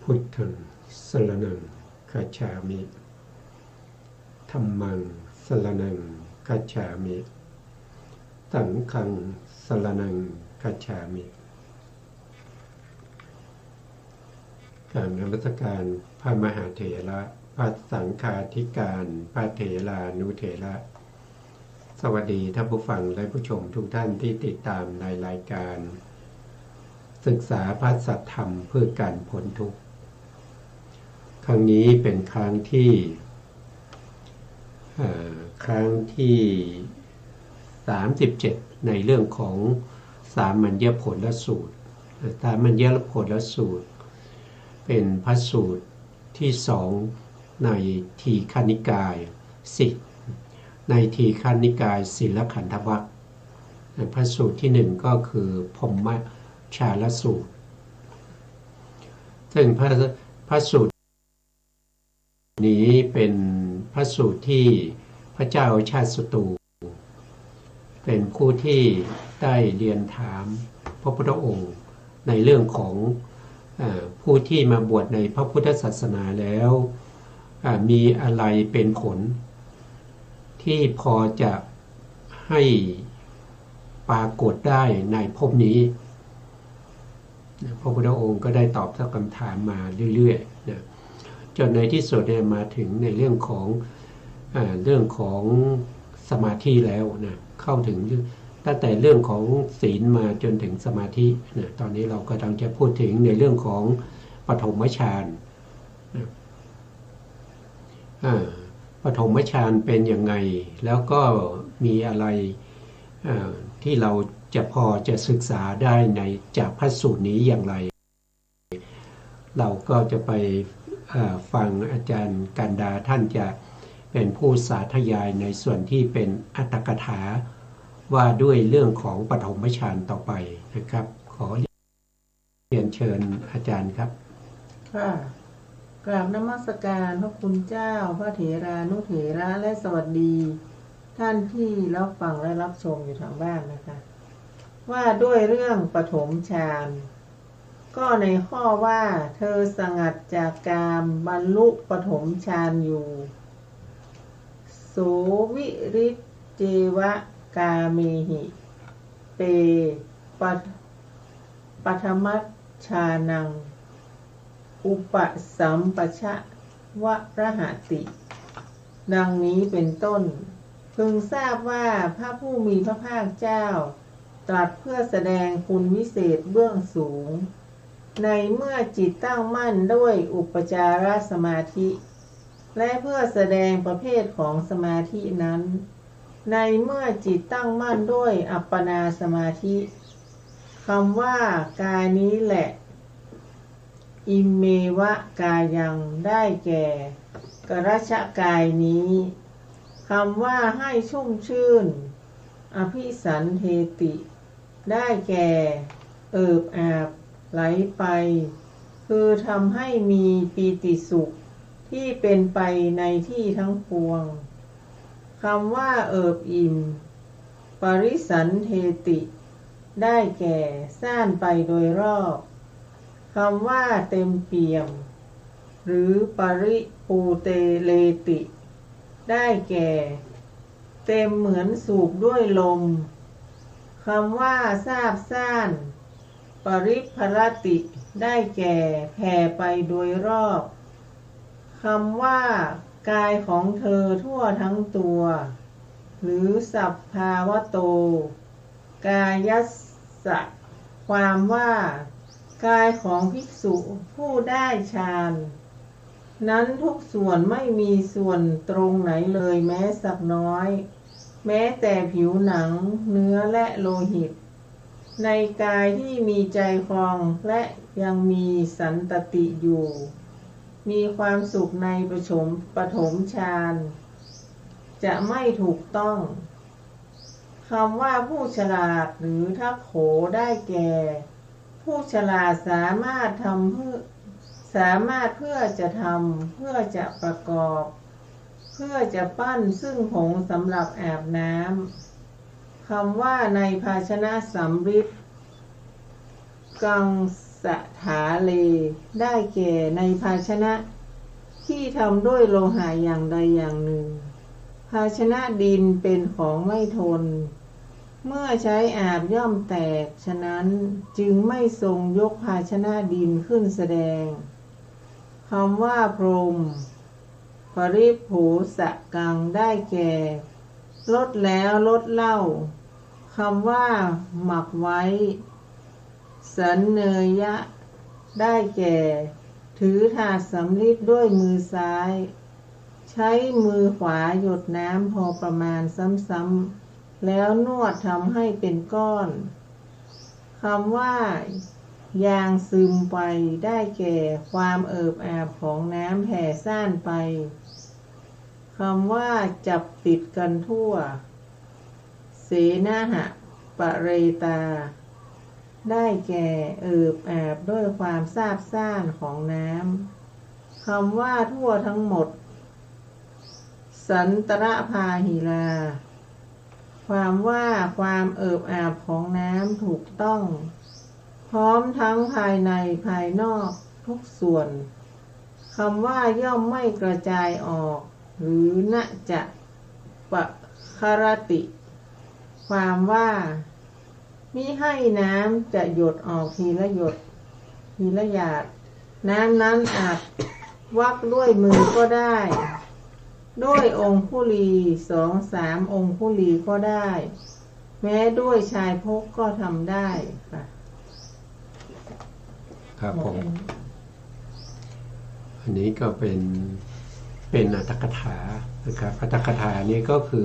พุทธังสรณังคัจฉามิธัมมังสรณังคัจฉามิสังฆังสรณังคัจฉามิกราบนมัสการพระมหาเถระพระสังฆาธิการพระเถรานุเถระสวัสดีท่านผู้ฟังและผู้ชมทุกท่านที่ติดตามในรายการศึกษาพระสัทธรรมเพื่อการพ้นทุกข์ครั้งนี้เป็นครั้งที่37ในเรื่องของสามัญญผลสูตรสามัญญผลสูตรเป็นพระสูตรที่2ในทีฆนิกาย10ในทีฆนิกายศีลขันธวรรคพระสูตรที่1ก็คือพรหมชาลสูตรซึ่งพระสูตรนี้เป็นพระสูตรที่พระเจ้าชาติศัตรูเป็นผู้ที่ได้เรียนถามพระพุทธองค์ในเรื่องของผู้ที่มาบวชในพระพุทธศาสนาแล้วมีอะไรเป็นผลที่พอจะให้ปรากฏได้ในภพนี้พระพุทธองค์ก็ได้ตอบคำถามมาเรื่อยๆนะจนในที่สุดเนี่ยมาถึงในเรื่องของสมาธิแล้วนะเข้าถึงตั้งแต่เรื่องของศีลมาจนถึงสมาธินะตอนนี้เราก็กำลังจะพูดถึงในเรื่องของปฐมฌานนะปฐมฌานเป็นยังไงแล้วก็มีอะไรที่เราจะพอจะศึกษาได้ในจากพระสูตรนี้อย่างไรเราก็จะไปฟังอาจารย์กันดาท่านจะเป็นผู้สาธยายในส่วนที่เป็นอัตถกถาว่าด้วยเรื่องของปฐมฌานต่อไปนะครับขอเรียนเชิญอาจารย์ครับค่ะกราบนมัสการพระคุณเจ้าพระเถรานุเถระและสวัสดีท่านที่รับฟังและรับชมอยู่ทางบ้านนะคะว่าด้วยเรื่องปฐมฌานก็ในข้อว่าเธอสงัดจากกามบรรลุปฐมฌานอยู่โสวิริเจวะกาเมหิเปปฐมัชฌานังอุปสัมปชวรหติดังนี้เป็นต้นพึงทราบว่าพระผู้มีพระภาคเจ้าตรัสเพื่อแสดงคุณวิเศษเบื้องสูงในเมื่อจิตตั้งมั่นด้วยอุปจารสมาธิและเพื่อแสดงประเภทของสมาธินั้นในเมื่อจิตตั้งมั่นด้วยอัปปนาสมาธิคำว่ากายนี้แหละอิมเมวะกายังได้แก่กรัชกายนี้คำว่าให้ชุ่มชื่นอภิสันเทติได้แก่เอิบอาบไหลไปคือทำให้มีปีติสุขที่เป็นไปในที่ทั้งปวงคำว่าเอิบอิ่มปริสันเทติได้แก่ซ่านไปโดยรอบคำว่าเต็มเปี่ยมหรือปริปูเตเลติได้แก่เต็มเหมือนสูบด้วยลมคำว่าซาบซ่านปริภรติได้แก่แผ่ไปโดยรอบคำว่ากายของเธอทั่วทั้งตัวหรือสัพพาวโตกายัสสะความว่ากายของภิกษุผู้ได้ฌานนั้นทุกส่วนไม่มีส่วนตรงไหนเลยแม้สักน้อยแม้แต่ผิวหนังเนื้อและโลหิตในกายที่มีใจครองและยังมีสันตติอยู่มีความสุขในปฐมฌานจะไม่ถูกต้องคำว่าผู้ฉลาดหรือทักโขได้แก่ผู้ฉลาดสามารถเพื่อจะทำเพื่อจะประกอบเพื่อจะปั้นซึ่งผงสำหรับอาบน้ำคำว่าในภาชนะสำริด กังสถาเลได้แก่ในภาชนะที่ทำด้วยโลหะอย่างใดอย่างหนึ่งภาชนะดินเป็นของไม่ทนเมื่อใช้อาบย่อมแตกฉะนั้นจึงไม่ทรงยกภาชนะดินขึ้นแสดงคำว่าพรหมปริภูสกังได้แก่ลดแล้วลดเล่าคำว่าหมักไว้สันเนยะได้แก่ถือถาดสำริดด้วยมือซ้ายใช้มือขวาหยดน้ำพอประมาณซ้ำๆแล้วนวดทำให้เป็นก้อนคำว่ายางซึมไปได้แก่ความเอิบอาบของน้ำแผ่ซ่านไปคำว่าจับติดกันทั่วเสนาหะปะเรตาได้แก่เอิบอาบด้วยความซาบซ่านของน้ำคำว่าทั่วทั้งหมดสันตระพาหิลาความว่าความเอิบอาบของน้ำถูกต้องพร้อมทั้งภายในภายนอกทุกส่วนคำว่าย่อมไม่กระจายออกหรือณจะปะคารติความว่ามิให้น้ำจะหยดออกทีละหยดทีละหยาดน้ำนั้นอาจวักด้วยมือก็ได้ด้วยองคุลี2-3 องคุลีก็ได้แม้ด้วยชายพกก็ทำได้ค่ะครับผมอันนี้ก็เป็นอัตถกถานะครับอัตถกถานี้ก็คื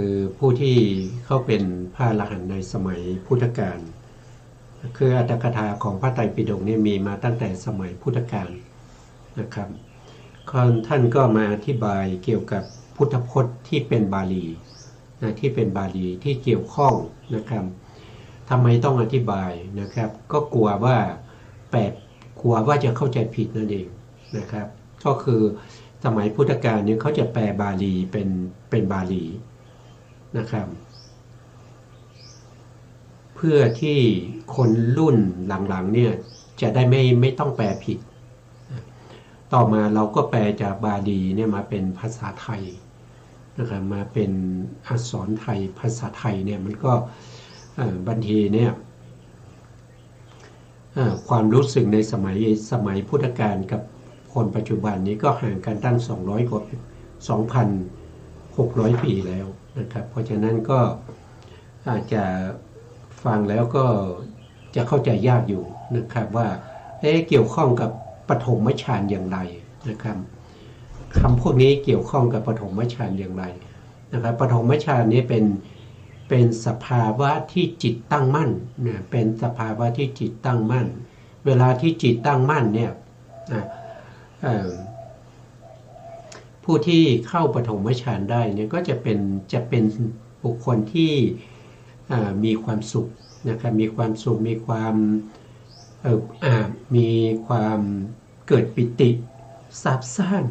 อผู้ที่เข้าเป็นพระอรหันต์ในสมัยพุทธกาลคืออัตถกถาของพระไตรปิฎกนี่มีมาตั้งแต่สมัยพุทธกาลนะครับท่านก็มาอธิบายเกี่ยวกับพุทธพจน์ที่เป็นบาลีนะที่เป็นบาลีที่เกี่ยวข้องนะครับทำไมต้องอธิบายนะครับก็กลัวว่าจะเข้าใจผิดนั่นเองนะครับก็คือสมัยพุทธกาลเนี่ยเขาจะแปลบาลีเป็นบาลีนะครับเพื่อที่คนรุ่นหลังๆเนี่ยจะได้ไม่ต้องแปลผิดต่อมาเราก็แปลจากบาลีเนี่ยมาเป็นภาษาไทยนะครับมาเป็นอักษรไทยภาษาไทยเนี่ยมันก็บางทีเนี่ยความรู้สึกในสมัยพุทธกาลกับคนปัจจุบันนี้ก็ห่างกันตั้ง200 กว่า 2,600 ปีแล้วนะครับเพราะฉะนั้นก็อาจจะฟังแล้วก็จะเข้าใจยากอยู่นะครับว่าเกี่ยวข้องกับปฐมฌานอย่างไรนะครับคำพวกนี้เกี่ยวข้องกับปฐมฌานอย่างไรนะครับปฐมฌานนี้เป็นสภาวะที่จิตตั้งมั่นนะเป็นสภาวะที่จิตตั้งมั่นเวลาที่จิตตั้งมั่นเนี่ยผู้ที่เข้าปฐมฌานได้เนี่ยก็จะเป็นบุคคลที่มีความสุขนะครับมีความสุขมีความมีความเกิดปิติซาบซ่าน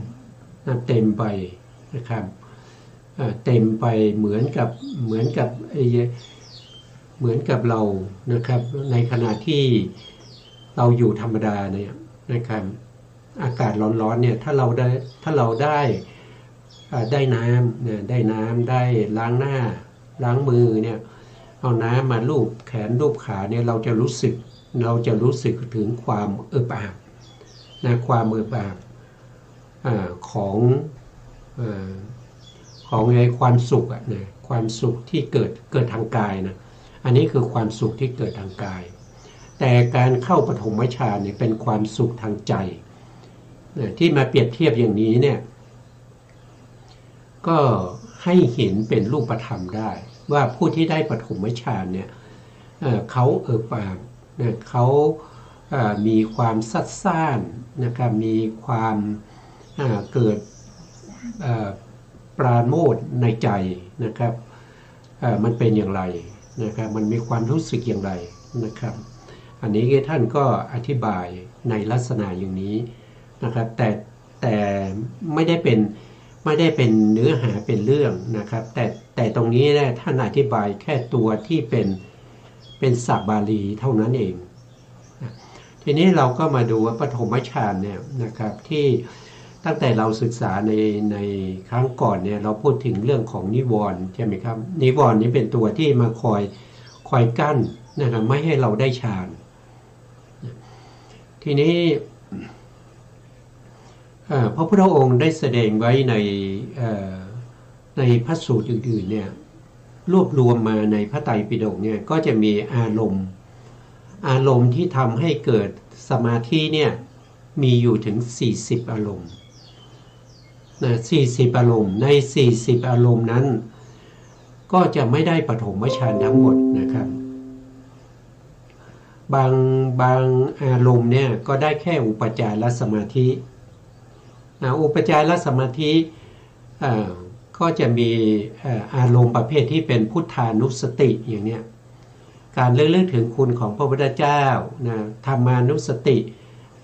เต็มไปนะครับเต็มไปเหมือนกับเรานะครับในขณะที่เราอยู่ธรรมดาเนี่ยนะครับอากาศร้อนๆเนี่ยถ้าเราได้น้ำเนี่ยได้ล้างหน้าล้างมือเนี่ยเอาน้ำมาลูบแขนลูบขาเนี่ยเราจะรู้สึกถึงความเอิบอาบนะความเอิบอาบของความสุขนะความสุขที่เกิดทางกายนะอันนี้คือความสุขที่เกิดทางกายแต่การเข้าปฐมฌานเนี่ยเป็นความสุขทางใจที่มาเปรียบเทียบอย่างนี้เนี่ยก็ให้เห็นเป็นรูปธรรมได้ว่าผู้ที่ได้ปฐมฌานเนี่ยเขาเอิบอาบเขามีความซัดซ่านนะครับมีความเกิดปราโมทย์ในใจนะครับมันเป็นอย่างไรนะครับมันมีความรู้สึกอย่างไรนะครับอันนี้ท่านก็อธิบายในลักษณะอย่างนี้นะครับแต่ไม่ได้เป็นเนื้อหาเป็นเรื่องนะครับแต่ตรงนี้เนี่ยท่านอธิบายแค่ตัวที่เป็น เป็นศัพท์บาลีเท่านั้นเองนะทีนี้เราก็มาดูว่าปฐมฌานเนี่ยนะครับที่ตั้งแต่เราศึกษาในครั้งก่อนเนี่ยเราพูดถึงเรื่องของนิวรณ์ใช่ไหมครับนิวรณ์นี้เป็นตัวที่มาคอยกั้นนะครับไม่ให้เราได้ฌานทีนี้พระพุทธองค์ได้แสดงไว้ในพระสูตรอื่นๆเนี่ยรวบรวมมาในพระไตรปิฎกเนี่ยก็จะมีอารมณ์ที่ทำให้เกิดสมาธิเนี่ยมีอยู่ถึง40อารมณ์นะ40อารมณ์ใน40อารมณ์นั้นก็จะไม่ได้ปฐมฌานทั้งหมดนะครับบางอารมณ์เนี่ยก็ได้แค่อุปจารสมาธิอุปจารสมาธิก็จะมีอารมณ์ประเภทที่เป็นพุทธานุสติอย่างเนี้ยการระลึกถึงคุณของพระพุทธเจ้านะธรรมานุสติ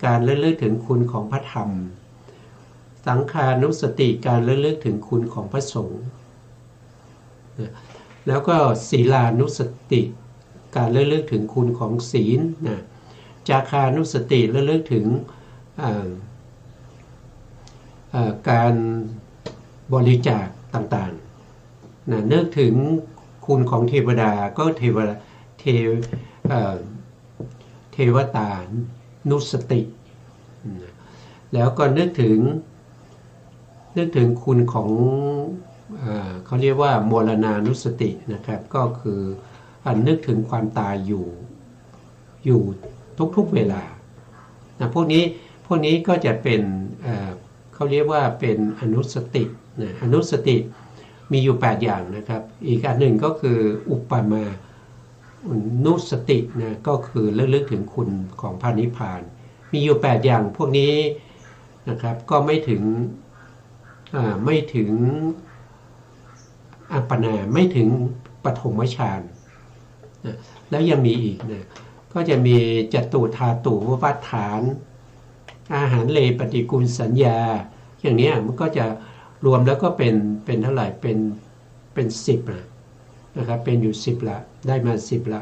การระลึกถึงคุณของพระธรรมสังขานุสติการระลึกถึงคุณของพระสงฆ์นะแล้วก็ศีลานุสติการระลึกถึงคุณของศีลนะจาคานุสติระลึกถึงการบริจาคต่างๆนะนึกถึงคุณของเทวดาก็เทวตานุสตินะแล้วก็นึกถึงคุณของเขาเรียกว่ามรณานุสตินะครับก็คือนึกถึงความตายอยู่ทุกๆเวลานะพวกนี้ก็จะเป็นเขาเรียกว่าเป็นอนุสตินะอนุสติมีอยู่8อย่างนะครับอีกอันหนึ่งก็คืออุปมานุสตินะก็คือระลึกถึงคุณของพระนิพพานมีอยู่8อย่างพวกนี้นะครับก็ไม่ถึงอัปปนาไม่ถึงปฐมฌานนะแล้วยังมีอีกนะก็จะมีจตุธาตุวปัฏฐานอาหารเลปฏิกูลสัญญาอย่างนี้มันก็จะรวมแล้วก็เป็นเท่าไหร่เป็น10นะครับเป็นอยู่10ละได้มา10ละ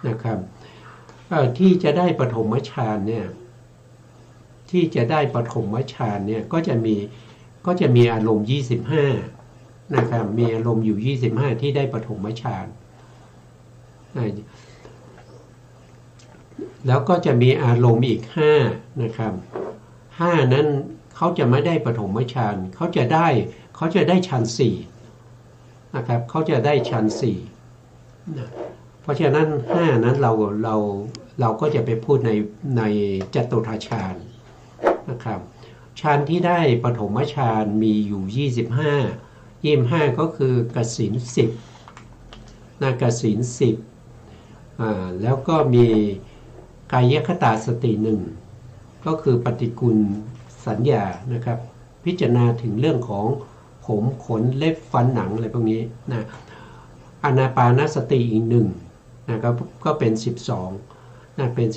นะครับที่จะได้ปฐมฌานเนี่ยก็จะมีอารมณ์25นะครับมีอารมณ์อยู่25ที่ได้ปฐมฌานแล้วก็จะมีอารมณ์อีก5นะครับ5นั้นเขาจะไม่ได้ปฐมฌานเขาจะได้ฌาน4นะครับเขาจะได้ฌาน4นะเพราะฉะนั้น5นั้นเราก็จะไปพูดในจตุตถฌานนะครับฌานที่ได้ปฐมฌานมีอยู่25ก็คือกสิณ10นะกสิณ10แล้วก็มีกายคตาสติ1ก็คือปฏิกูลสัญญานะครับพิจารณาถึงเรื่องของผมขนเล็บฟันหนังอะไรพวกนี้นะอานาปานสติอีก1นะครับก็เป็น12นะเป็น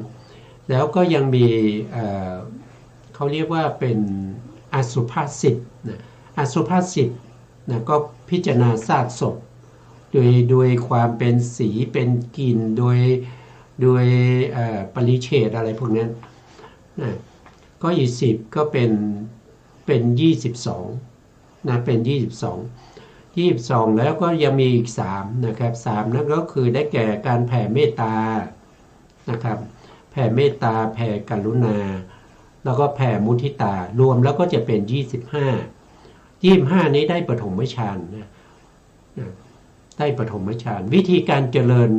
12แล้วก็ยังมีเขาเรียกว่าเป็นอสุภาษิตนะอสุภาษิตนะก็พิจารณาซากศพโดยความเป็นสีเป็นกลิ่นโดยปริเฉดอะไรพวกนั้นนะก็อีก10ก็เป็น22นะเป็น22แล้วก็ยังมีอีก3นะครับ3นั่นก็คือได้แก่การแผ่เมตตานะครับแผ่เมตตาแผ่กรุณาแล้วก็แผ่มุทิตารวมแล้วก็จะเป็น25นี้ได้ปฐมฌานนะได้ปฐมฌานวิธีการเจริญ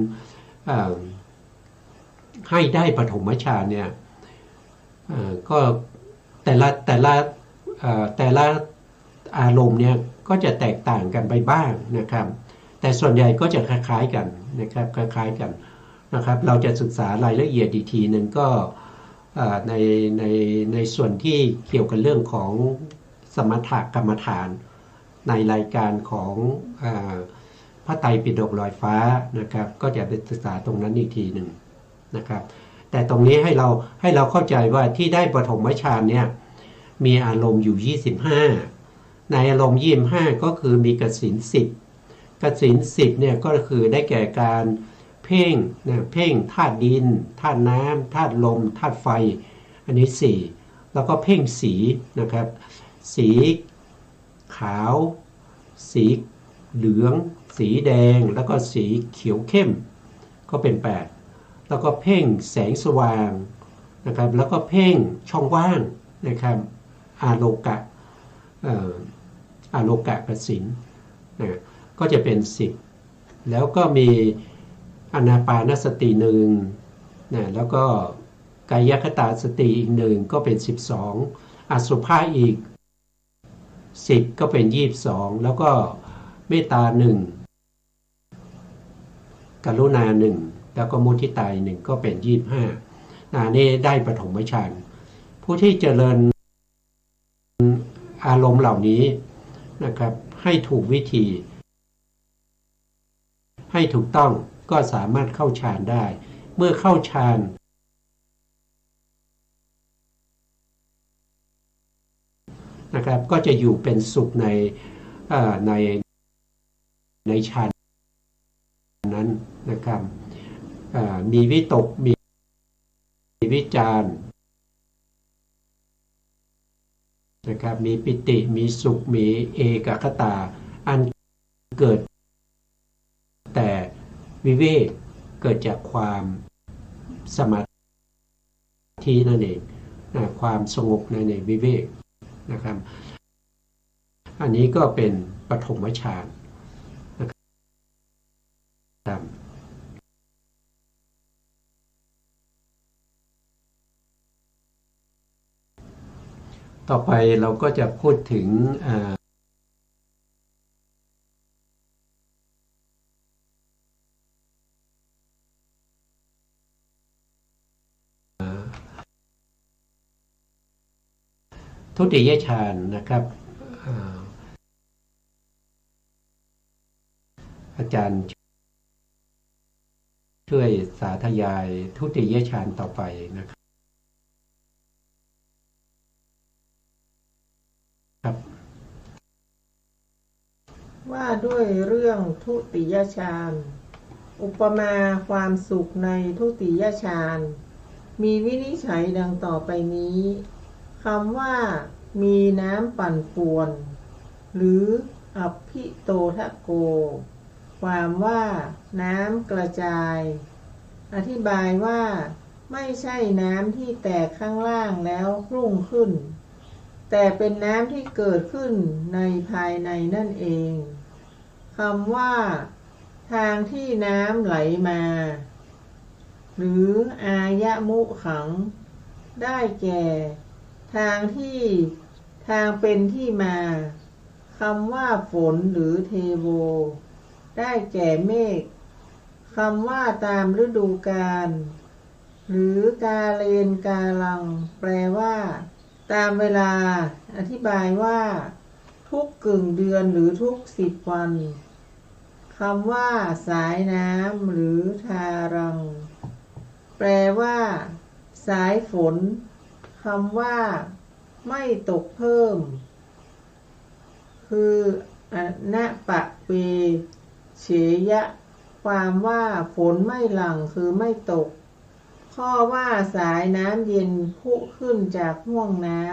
ให้ได้ปฐมฌานเนี่ยก็แต่ละอารมณ์เนี่ยก็จะแตกต่างกันไปบ้างนะครับแต่ส่วนใหญ่ก็จะคล้ายๆกันนะครับคล้ายๆกันนะครับเราจะศึกษารายละเอียดอีกทีหนึ่งก็ในส่วนที่เกี่ยวกับเรื่องของสมถกรรมฐานในรายการของพระไตรปิฎกลอยฟ้านะครับก็จะไปศึกษาตรงนั้นอีกทีหนึ่งนะครับแต่ตรงนี้ให้เราเข้าใจว่าที่ได้ปฐมฌานเนี่ยมีอารมณ์อยู่25ในอารมณ์25ก็คือมีกสิณ10กสิณ10เนี่ยก็คือได้แก่การพ พ่งนะเพ่งธาตุดินธาตุน้ำธาตุลมธาตุไฟอันนี้4แล้วก็เพ่งสีนะครับสีขาวสีเหลืองสีแดงแล้วก็สีเขียวเข้มก็เป็น8แล้วก็เพ่งแสงสว่างนะครับแล้วก็เพ่งช่องว่างนะครับอาโลกะกสิณนะก็จะเป็น10แล้วก็มีอานาปานสติ1นะแล้วก็กายคตาสติอีก1ก็เป็น12อสุภะอีก10ก็เป็น22แล้วก็เมตตา1กรุณา1แล้วก็มุทิตา1ก็เป็น25นี่ได้ปฐมฌานผู้ที่เจริญอารมณ์เหล่านี้นะครับให้ถูกวิธีให้ถูกต้องก็สามารถเข้าฌานได้เมื่อเข้าฌานนะครับก็จะอยู่เป็นสุขในฌานนั้นนะครับมีวิตกมีวิจารนะครับมีปิติมีสุขมีเอกคตาอันเกิดแต่วิเวกเกิดจากความสมาธินั่นเองความสงบในวิเวกนะครับอันนี้ก็เป็นปฐมฌานนะครับต่อไปเราก็จะพูดถึงทุติยฌานนะครับอาจารย์ช่วยสาธยายทุติยฌานต่อไปนะครับว่าด้วยเรื่องทุติยฌานอุปมาความสุขในทุติยฌานมีวินิจฉัยดังต่อไปนี้คำว่ามีน้ำปั่นป่วนหรืออัพพิโตทะโกความว่าน้ำกระจายอธิบายว่าไม่ใช่น้ำที่แตกข้างล่างแล้วรุ่งขึ้นแต่เป็นน้ำที่เกิดขึ้นในภายในนั่นเองคำว่าทางที่น้ำไหลมาหรืออายะมุขังได้แก่ทางเป็นที่มาคำว่าฝนหรือเทโวได้แก่เมฆคำว่าตามฤดูกาลหรือกาเลนกาลังแปลว่าตามเวลาอธิบายว่าทุกกึ่งเดือนหรือทุก10 วันคำว่าสายน้ำหรือทารังแปลว่าสายฝนคำว่าไม่ตกเพิ่มคืออนะปะเปเฉยะความว่าฝนไม่หลั่งคือไม่ตกข้อว่าสายน้ำเย็นพุขึ้นจากห้วงน้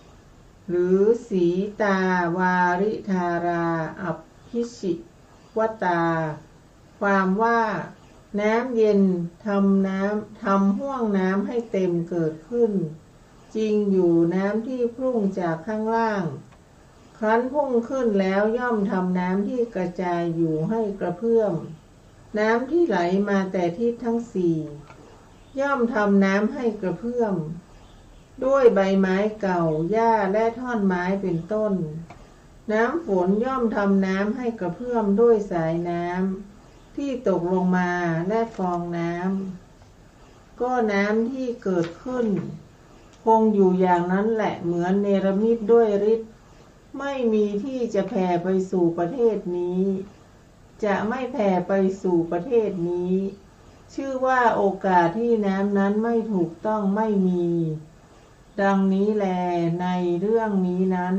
ำหรือสีตาวาริธาราอัพพิชิวตาความว่าน้ำเย็นทำห้วงน้ำให้เต็มเกิดขึ้นจริงอยู่น้ำที่พุ่งจากข้างล่างครั้นพุ่งขึ้นแล้วย่อมทำน้ำที่กระจายอยู่ให้กระเพื่อมน้ำที่ไหลมาแต่ทิศทั้ง4ย่อมทำน้ำให้กระเพื่อมด้วยใบไม้เก่าหญ้าและท่อนไม้เป็นต้นน้ำฝนย่อมทำน้ำให้กระเพื่อมด้วยสายน้ำที่ตกลงมาและฟองน้ำก็น้ำที่เกิดขึ้นคงอยู่อย่างนั้นแหละเหมือนเนรมิตด้วยฤทธิ์ไม่มีที่จะแผ่ไปสู่ประเทศนี้จะไม่แผ่ไปสู่ประเทศนี้ชื่อว่าโอกาสที่น้ำนั้นไม่ถูกต้องไม่มีดังนี้แลในเรื่องนี้นั้น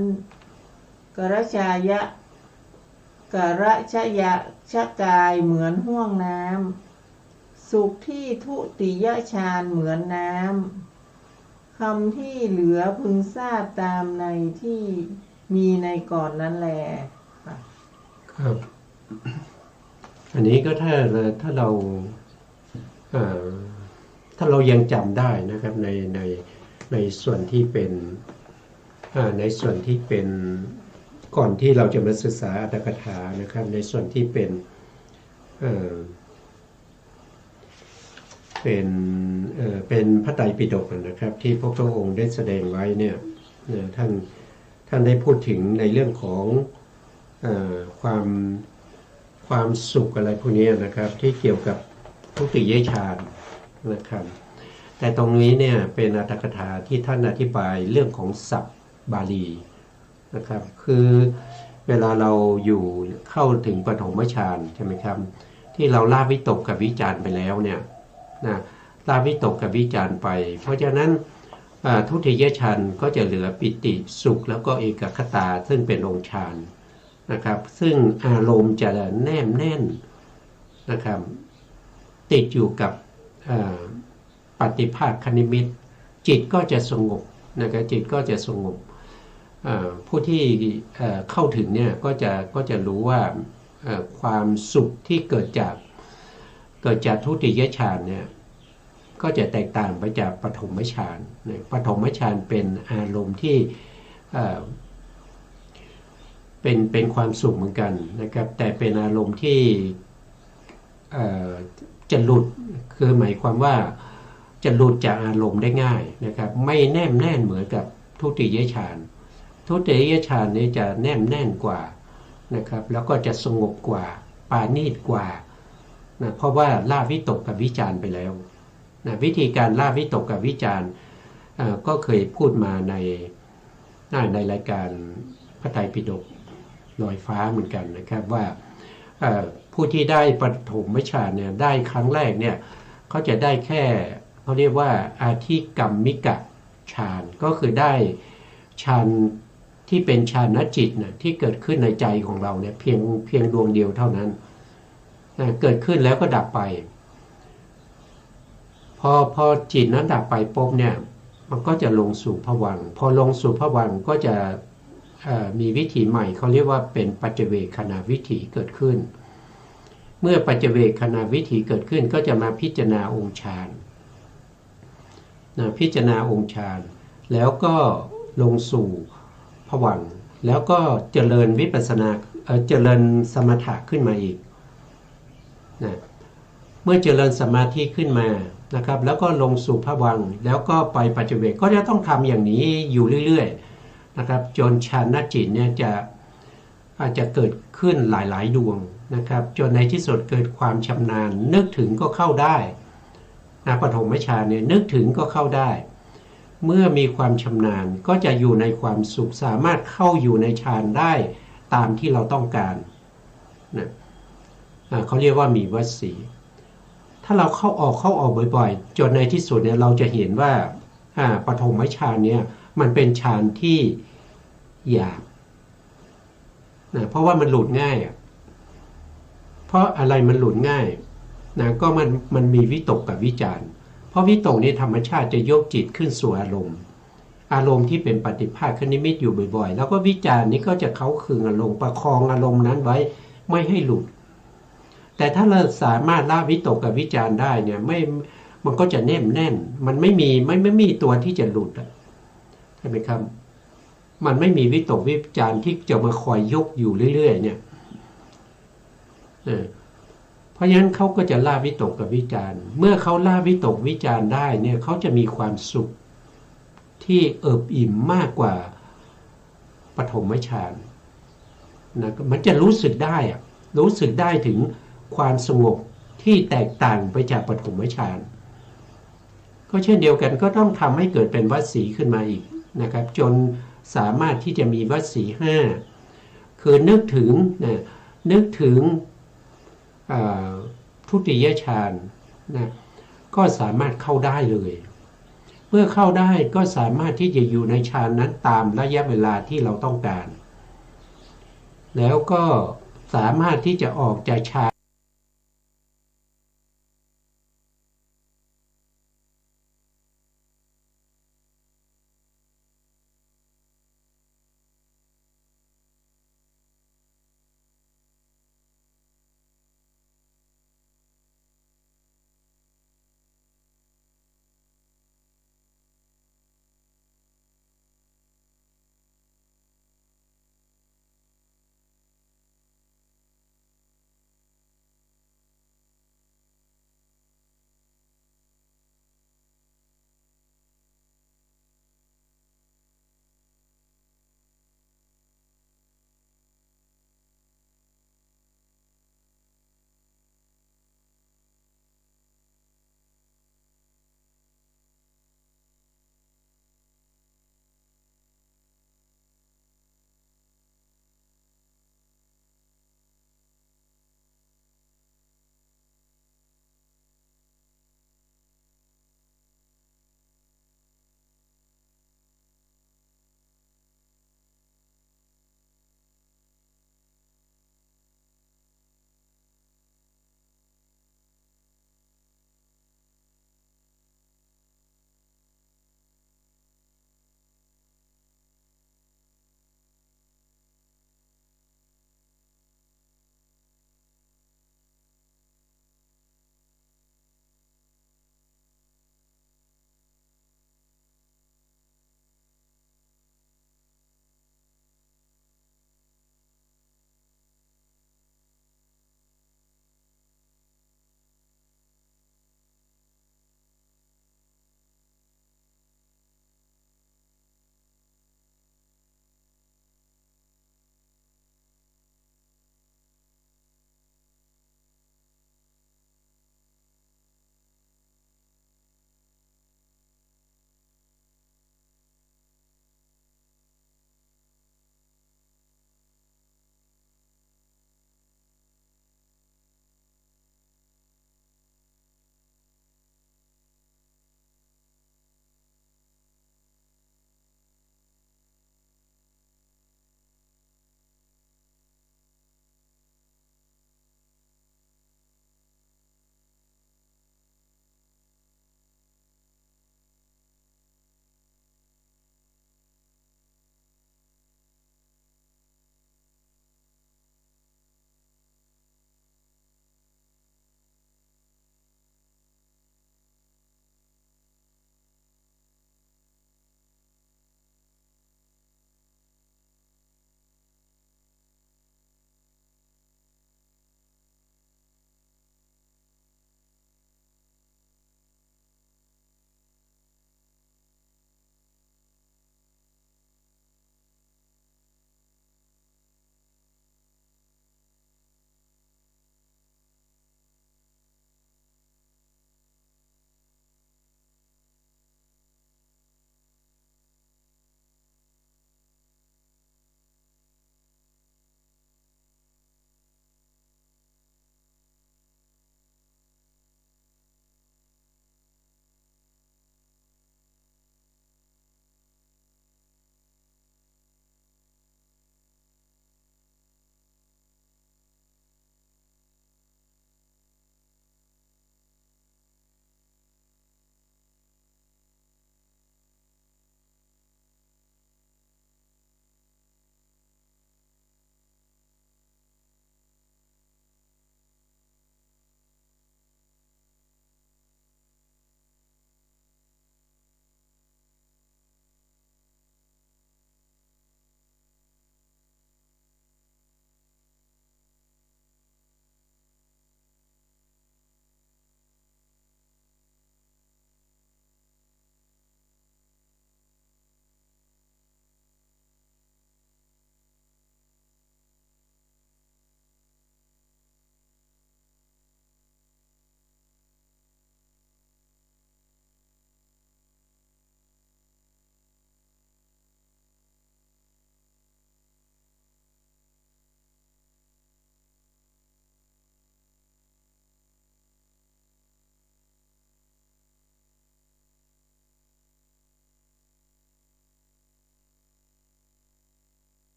กรชยะชะกายเหมือนห้วงน้ำ สุขที่ทุติยฌานเหมือนน้ำคำที่เหลือพึงทราบตามในที่มีในก่อนนั้นแลค่ะครับ อันนี้ก็ถ้าเรายังจำได้นะครับในส่วนที่เป็นก่อนที่เราจะมาศึกษาอัตถกถานะครับในส่วนที่เป็นพระไตรปิฎกนะครับที่พระพุทธองค์ได้แสดงไว้เนี่ยท่านได้พูดถึงในเรื่องของความสุขอะไรพวกนี้นะครับที่เกี่ยวกับทุติยฌานนะครับแต่ตรงนี้เนี่ยเป็นอัตถกถาที่ท่านอธิบายเรื่องของศัพท์บาลีนะครับคือเวลาเราอยู่เข้าถึงปฐมฌานใช่ไหมครับที่เราละวิตกกับวิจารไปแล้วเนี่ยนะละวิตกกับวิจารไปเพราะฉะนั้นทุติยฌานก็จะเหลือปิติสุขแล้วก็เอกคตาซึ่งเป็นองค์ฌานนะครับซึ่งอารมณ์จะแนบแน่นนะครับติดอยู่กับปฏิภาคนิมิตจิตก็จะสงบนะครับจิตก็จะสงบผู้ที่เข้าถึงเนี่ยก็จะรู้ว่าความสุขที่เกิดจากทุติยฌานเนี่ยก็จะแตกต่างไปจากปฐมฌานปฐมฌานเป็นอารมณ์ที่เป็นความสุขเหมือนกันนะครับแต่เป็นอารมณ์ที่จะหลุดคือหมายความว่าจะหลุดจากอารมณ์ได้ง่ายนะครับไม่แนบแน่นเหมือนกับทุติยฌานทุติยฌานนี้จะแนบแน่นกว่านะครับแล้วก็จะสงบกว่าปราณีตกว่านะเพราะว่าละวิตกกับวิจารไปแล้วนะวิธีการละวิตกกับวิจารก็เคยพูดมาในรายการพระไตรปิฎกลอยฟ้าเหมือนกันนะครับว่าผู้ที่ได้ปฐมฌานเนี่ยได้ครั้งแรกเนี่ยเขาจะได้แค่เขาเรียกว่าอาทิกรรมิกะฌานก็คือได้ฌานที่เป็นฌานจิตนะที่เกิดขึ้นในใจของเราเนี่ยเพียงดวงเดียวเท่านั้นนะเกิดขึ้นแล้วก็ดับไปพอจิตนั้นดับไปปุ๊บเนี่ยมันก็จะลงสู่ภวังค์พอลงสู่ภวังค์ก็จะมีวิถีใหม่เขาเรียกว่าเป็นปัจเจเวคขณวิถีเกิดขึ้นเมื่อปัจเจเวคขณวิถีเกิดขึ้นก็จะมาพิจารณาองค์ฌานพิจารณาองค์ฌานแล้วก็ลงสู่ภวังค์แล้วก็เจริญวิปัสสนาเจริญสมถะขึ้นมาอีกนะเมื่อเจริญสมาธิขึ้นมานะครับแล้วก็ลงสู่ภวังค์แล้วก็ไปปัจเจเวคก็จะต้องทำอย่างนี้อยู่เรื่อยๆนะครับจนฌานจิตเนี่ยอาจจะเกิดขึ้นหลายๆดวงนะครับจนในที่สุดเกิดความชำนาญนึกถึงก็เข้าได้นะปฐมฌานเนี่ยนึกถึงก็เข้าได้เมื่อมีความชำนาญก็จะอยู่ในความสุขสามารถเข้าอยู่ในฌานได้ตามที่เราต้องการนะเขาเรียกว่ามีวสีถ้าเราเข้าออกบ่อยๆจนในที่สุดเนี่ยเราจะเห็นว่าปฐมฌานเนี่ยมันเป็นฌานที่หยาบนะเพราะว่ามันหลุดง่ายเพราะอะไรมันหลุดง่ายนะก็มันมีวิตกกับวิจารเพราะวิตกนี่ธรรมชาติจะยกจิตขึ้นสู่อารมณ์ที่เป็นปฏิภาคนิมิตอยู่บ่อยๆแล้วก็วิจารนี้ก็จะเข้าคืนอารมณ์ประคองอารมณ์นั้นไว้ไม่ให้หลุดแต่ถ้าเราสามารถละวิตกกับวิจารได้เนี่ยมันก็จะแน่นมันไม่มีตัวที่จะหลุดใช่ไหมครับมันไม่มีวิตกวิจารที่จะมาคอยยกอยู่เรื่อยๆเนี่ยเพราะฉะนั้นเขาก็จะละวิตกกับวิจารเมื่อเขาละวิตกวิจารได้เนี่ยเขาจะมีความสุขที่เอิบอิ่มมากกว่าปฐมฌานนะมันจะรู้สึกได้ถึงความสงบที่แตกต่างไปจากปฐมฌานก็เช่นเดียวกันก็ต้องทำให้เกิดเป็นวสีขึ้นมาอีกนะครับจนสามารถที่จะมีวสี5คือนึกถึงทุติยฌานนะก็สามารถเข้าได้เลยเมื่อเข้าได้ก็สามารถที่จะอยู่ในฌานนั้นตามระยะเวลาที่เราต้องการแล้วก็สามารถที่จะออกจากฌาน